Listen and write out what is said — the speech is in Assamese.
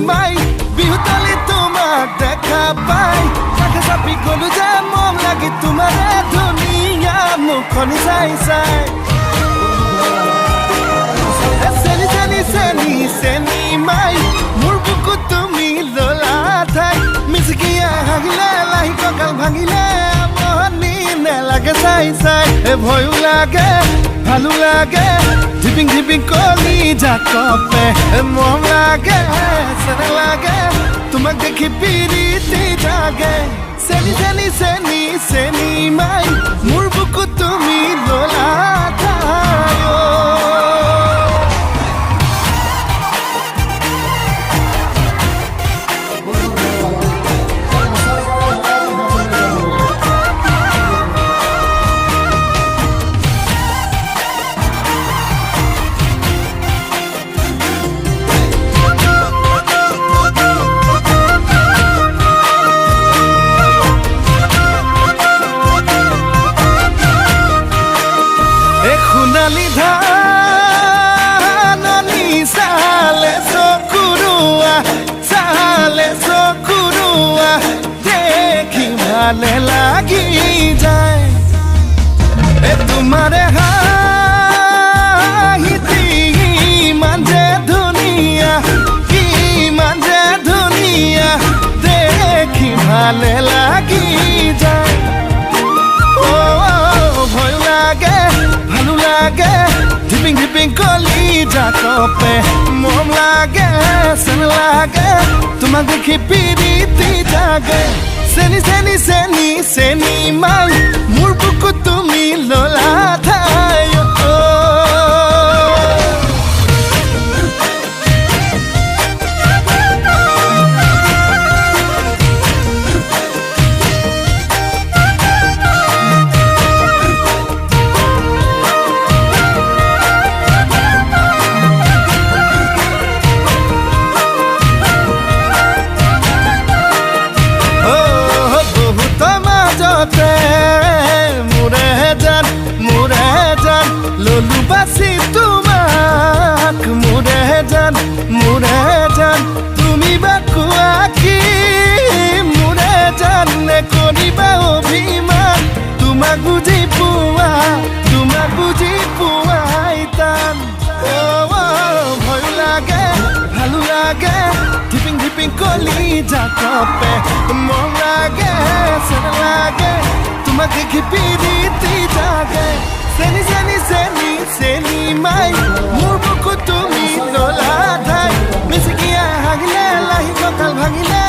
মাই বিহুতলি তোমাক দেখা পাই কাষে চাপি গলো যে মন লাগি তোমাৰে ধুনীয়া মুখখন চাই চাই চেনি চেনি চেনি চেনি মাই মোৰ বুকুত তুমি ললা ঠাই মিচিকিয়া হাগিলে লাহি কঁকাল ভাঙিলে মনি নেলাগে চাই চাই ভয়ো লাগে ভালো লাগে ঝিপিং ঝিপিং কলি জাকপে মন লাগে চেনে লাগে তোমাক দেখি পিৰিতি জাগে চেনি চেনি চেনি চেনি মাই মোৰ বুকুত তুমি ললা ঠাই সোণালী ধাননি চালে চকুৰুৱা দেখি ভালে লাগি যায় তোমাৰে হাঁহিতি ইমান যে ধুনীয়া দেখি ভালে লাগি যায় ভয় লাগে ভালো লাগে ঝিপিং ঝিপিং কলি জাকপে মন লাগে চেন লাগে তোমাক দেখি পিৰিতি জাগে চেনি চেনি চেনি চেনি মাই মোৰ বুকুত তুমি ললা ঠাই মোৰে জান ললো বাছি তোমাক মোৰে জান তুমি বা কোৱা কি মোৰে জান কৰিবা অভিমান তোমাক বুজি পোৱাই টান ভয় লাগে ভালো লাগে ঝিপিং ঝিপিং কলি জাকপে মন লাগে চেন লাগে তোমাক দেখি পিৰিতি জাগে চেনি চেনি চেনি চেনি মাই মোৰ বুকুত তুমি ললা ঠাই মিচিকিয়া হাগিলে লাহি কঁকাল ভাঙিলে